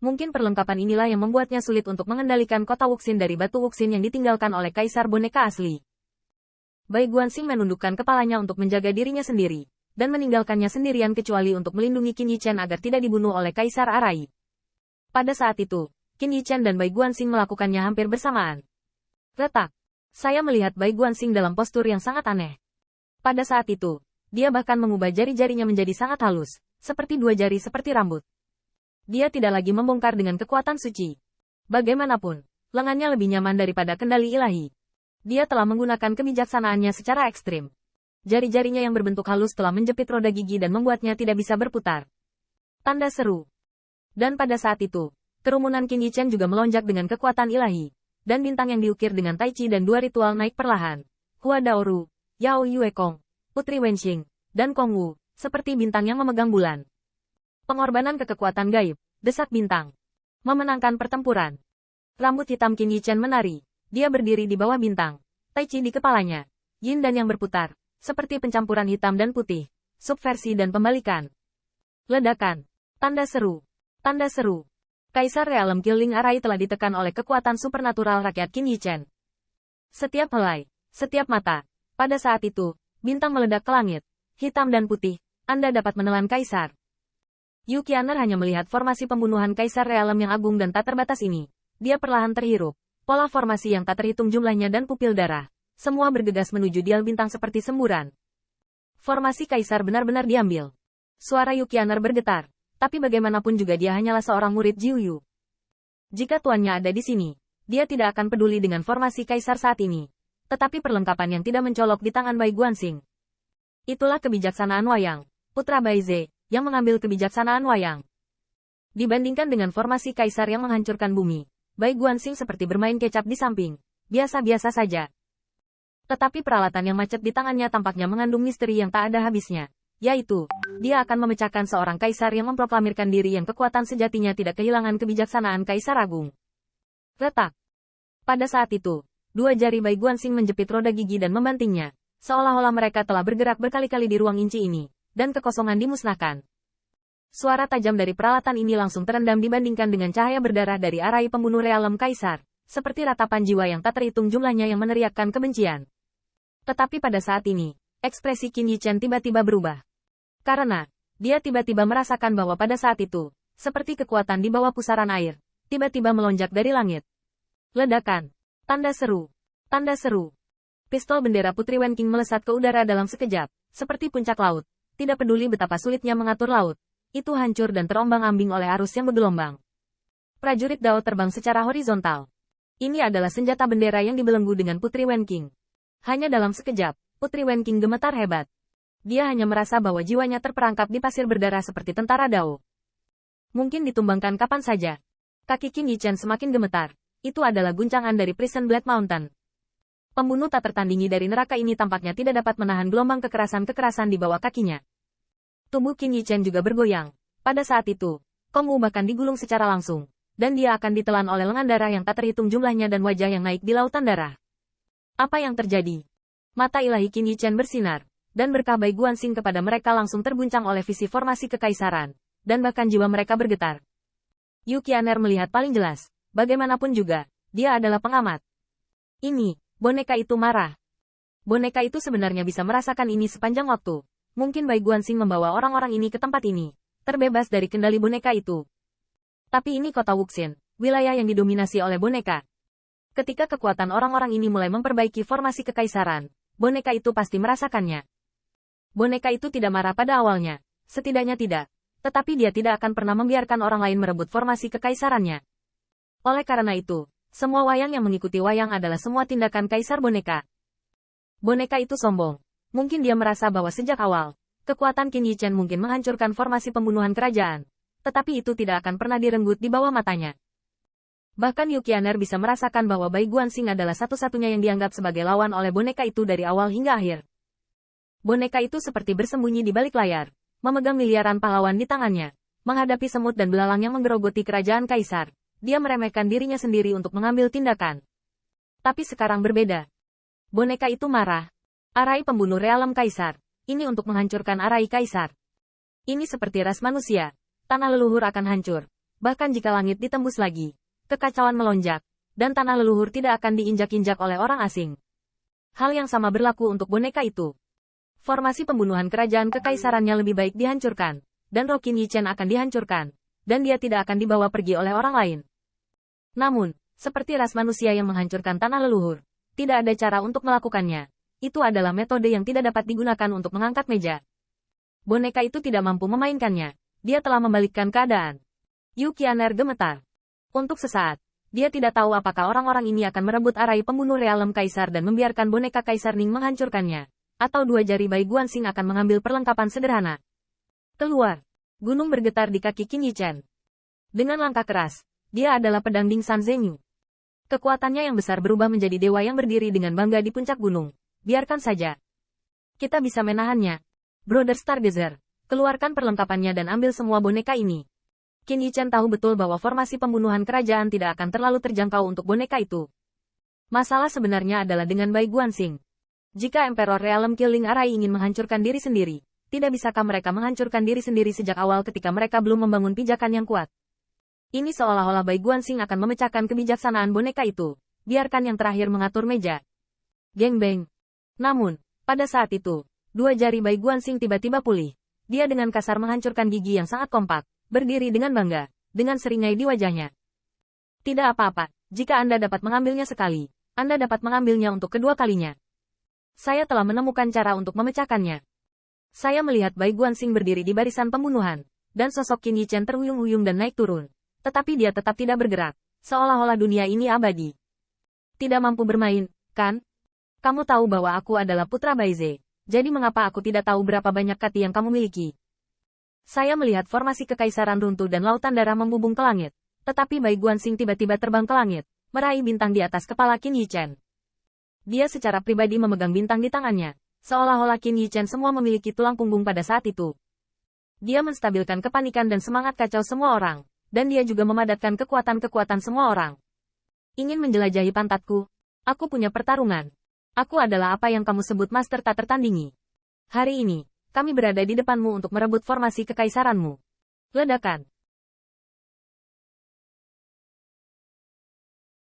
Mungkin perlengkapan inilah yang membuatnya sulit untuk mengendalikan kota Wuxin dari batu Wuxin yang ditinggalkan oleh kaisar boneka asli. Bai Guanxing menundukkan kepalanya untuk menjaga dirinya sendiri, dan meninggalkannya sendirian kecuali untuk melindungi Qin Yichen agar tidak dibunuh oleh Kaisar Arai. Pada saat itu, Qin Yichen dan Bai Guanxing melakukannya hampir bersamaan. Retak. Saya melihat Bai Guanxing dalam postur yang sangat aneh. Pada saat itu, dia bahkan mengubah jari-jarinya menjadi sangat halus, seperti dua jari seperti rambut. Dia tidak lagi membongkar dengan kekuatan suci. Bagaimanapun, lengannya lebih nyaman daripada kendali ilahi. Dia telah menggunakan kebijaksanaannya secara ekstrim. Jari-jarinya yang berbentuk halus telah menjepit roda gigi dan membuatnya tidak bisa berputar. Tanda seru. Dan pada saat itu, kerumunan Qin Yichen juga melonjak dengan kekuatan ilahi. Dan bintang yang diukir dengan Tai Chi dan dua ritual naik perlahan. Hua Daoru, Yao Yuekong, Putri Wenxing, dan Kong Wu, seperti bintang yang memegang bulan. Pengorbanan ke kekuatan gaib, desak bintang. Memenangkan pertempuran. Rambut hitam Qin Yichen menari. Dia berdiri di bawah bintang. Tai Chi di kepalanya. Yin dan yang berputar. Seperti pencampuran hitam dan putih. Subversi dan pembalikan. Ledakan. Tanda seru. Tanda seru. Kaisar Realem Killing Arai telah ditekan oleh kekuatan supernatural rakyat Qin Yichen. Setiap helai. Setiap mata. Pada saat itu, bintang meledak ke langit. Hitam dan putih. Anda dapat menelan Kaisar. Yu Qianer hanya melihat formasi pembunuhan Kaisar Realem yang agung dan tak terbatas ini. Dia perlahan terhirup. Pola formasi yang tak terhitung jumlahnya dan pupil darah. Semua bergegas menuju dial bintang seperti semburan. Formasi kaisar benar-benar diambil. Suara Yu Qianer bergetar. Tapi bagaimanapun juga dia hanyalah seorang murid Jiu Yu. Jika tuannya ada di sini, dia tidak akan peduli dengan formasi kaisar saat ini. Tetapi perlengkapan yang tidak mencolok di tangan Bai Guanxing. Itulah kebijaksanaan Wayang, putra Bai Ze, yang mengambil kebijaksanaan Wayang. Dibandingkan dengan formasi kaisar yang menghancurkan bumi, Bai Guanxing seperti bermain kecap di samping, biasa-biasa saja. Tetapi peralatan yang macet di tangannya tampaknya mengandung misteri yang tak ada habisnya, yaitu, dia akan memecahkan seorang kaisar yang memproklamirkan diri yang kekuatan sejatinya tidak kehilangan kebijaksanaan kaisar agung. Retak. Pada saat itu, dua jari Bai Guanxing menjepit roda gigi dan membantingnya, seolah-olah mereka telah bergerak berkali-kali di ruang inci ini, dan kekosongan dimusnahkan. Suara tajam dari peralatan ini langsung terendam dibandingkan dengan cahaya berdarah dari Arai pembunuh Realem Kaisar, seperti ratapan jiwa yang tak terhitung jumlahnya yang meneriakkan kebencian. Tetapi pada saat ini, ekspresi Qin Yichen tiba-tiba berubah. Karena, dia tiba-tiba merasakan bahwa pada saat itu, seperti kekuatan di bawah pusaran air, tiba-tiba melonjak dari langit. Ledakan. Tanda seru. Tanda seru. Pistol bendera Putri Wenqing melesat ke udara dalam sekejap, seperti puncak laut. Tidak peduli betapa sulitnya mengatur laut. Itu hancur dan terombang-ambing oleh arus yang bergelombang. Prajurit Dao terbang secara horizontal. Ini adalah senjata bendera yang dibelenggu dengan Putri Wenqing. Hanya dalam sekejap, Putri Wenqing gemetar hebat. Dia hanya merasa bahwa jiwanya terperangkap di pasir berdarah seperti tentara Dao. Mungkin ditumbangkan kapan saja. Kaki Qin Yichen semakin gemetar. Itu adalah guncangan dari Prison Blade Mountain. Pembunuh tak tertandingi dari neraka ini tampaknya tidak dapat menahan gelombang kekerasan-kekerasan di bawah kakinya. Tubuh Qin Yichen juga bergoyang. Pada saat itu, Kong Wu bahkan digulung secara langsung, dan dia akan ditelan oleh lengan darah yang tak terhitung jumlahnya dan wajah yang naik di lautan darah. Apa yang terjadi? Mata ilahi Qin Yichen bersinar, dan berkah Bai Guanxing kepada mereka langsung terguncang oleh visi formasi kekaisaran, dan bahkan jiwa mereka bergetar. Yu Qianer melihat paling jelas, bagaimanapun juga, dia adalah pengamat. Ini, boneka itu marah. Boneka itu sebenarnya bisa merasakan ini sepanjang waktu. Mungkin Bai Guanxing membawa orang-orang ini ke tempat ini, terbebas dari kendali boneka itu. Tapi ini kota Wuxin, wilayah yang didominasi oleh boneka. Ketika kekuatan orang-orang ini mulai memperbaiki formasi kekaisaran, boneka itu pasti merasakannya. Boneka itu tidak marah pada awalnya, setidaknya tidak. Tetapi dia tidak akan pernah membiarkan orang lain merebut formasi kekaisarannya. Oleh karena itu, semua wayang yang mengikuti wayang adalah semua tindakan kaisar boneka. Boneka itu sombong. Mungkin dia merasa bahwa sejak awal, kekuatan Qin Yichen mungkin menghancurkan formasi pembunuhan kerajaan. Tetapi itu tidak akan pernah direnggut di bawah matanya. Bahkan Yu Qianer bisa merasakan bahwa Bai Guanxing adalah satu-satunya yang dianggap sebagai lawan oleh boneka itu dari awal hingga akhir. Boneka itu seperti bersembunyi di balik layar, memegang miliaran pahlawan di tangannya. Menghadapi semut dan belalang yang menggerogoti kerajaan kaisar, dia meremehkan dirinya sendiri untuk mengambil tindakan. Tapi sekarang berbeda. Boneka itu marah. Arai pembunuh Realem Kaisar. Ini untuk menghancurkan Arai Kaisar. Ini seperti ras manusia. Tanah leluhur akan hancur. Bahkan jika langit ditembus lagi, kekacauan melonjak, dan tanah leluhur tidak akan diinjak-injak oleh orang asing. Hal yang sama berlaku untuk boneka itu. Formasi pembunuhan kerajaan kekaisarannya lebih baik dihancurkan, dan roh Qin Yichen akan dihancurkan, dan dia tidak akan dibawa pergi oleh orang lain. Namun, seperti ras manusia yang menghancurkan tanah leluhur, tidak ada cara untuk melakukannya. Itu adalah metode yang tidak dapat digunakan untuk mengangkat meja. Boneka itu tidak mampu memainkannya. Dia telah membalikkan keadaan. Yu Qianer gemetar. Untuk sesaat, dia tidak tahu apakah orang-orang ini akan merebut arai pembunuh realem kaisar dan membiarkan boneka Kaisar Ning menghancurkannya, atau dua jari Bai Guanxing akan mengambil perlengkapan sederhana. Keluar. Gunung bergetar di kaki Qin Yichen. Dengan langkah keras, dia adalah pedang Ding San Zhenyu. Kekuatannya yang besar berubah menjadi dewa yang berdiri dengan bangga di puncak gunung. Biarkan saja. Kita bisa menahannya. Brother Stargazer, keluarkan perlengkapannya dan ambil semua boneka ini. Qin Yichen tahu betul bahwa formasi pembunuhan kerajaan tidak akan terlalu terjangkau untuk boneka itu. Masalah sebenarnya adalah dengan Bai Guanxing. Jika Emperor Realm Killing Arai ingin menghancurkan diri sendiri, tidak bisakah mereka menghancurkan diri sendiri sejak awal ketika mereka belum membangun pijakan yang kuat? Ini seolah-olah Bai Guanxing akan memecahkan kebijaksanaan boneka itu. Biarkan yang terakhir mengatur meja. Geng beng. Namun, pada saat itu, dua jari Bai Guanxing tiba-tiba pulih. Dia dengan kasar menghancurkan gigi yang sangat kompak. Berdiri dengan bangga, dengan seringai di wajahnya. Tidak apa-apa, jika Anda dapat mengambilnya sekali, Anda dapat mengambilnya untuk kedua kalinya. Saya telah menemukan cara untuk memecahkannya. Saya melihat Bai Guanxing berdiri di barisan pembunuhan, dan sosok Qin Yichen terhuyung-huyung dan naik turun. Tetapi dia tetap tidak bergerak, seolah-olah dunia ini abadi. Tidak mampu bermain, kan? Kamu tahu bahwa aku adalah putra Baize, jadi mengapa aku tidak tahu berapa banyak kati yang kamu miliki? Saya melihat formasi kekaisaran runtuh dan lautan darah membubung ke langit. Tetapi Bai Guanxing tiba-tiba terbang ke langit, meraih bintang di atas kepala Qin Yichen. Dia secara pribadi memegang bintang di tangannya, seolah-olah Qin Yichen semua memiliki tulang punggung pada saat itu. Dia menstabilkan kepanikan dan semangat kacau semua orang, dan dia juga memadatkan kekuatan-kekuatan semua orang. Ingin menjelajahi pantatku? Aku punya pertarungan. Aku adalah apa yang kamu sebut master tak tertandingi. Hari ini, kami berada di depanmu untuk merebut formasi kekaisaranmu. Ledakan.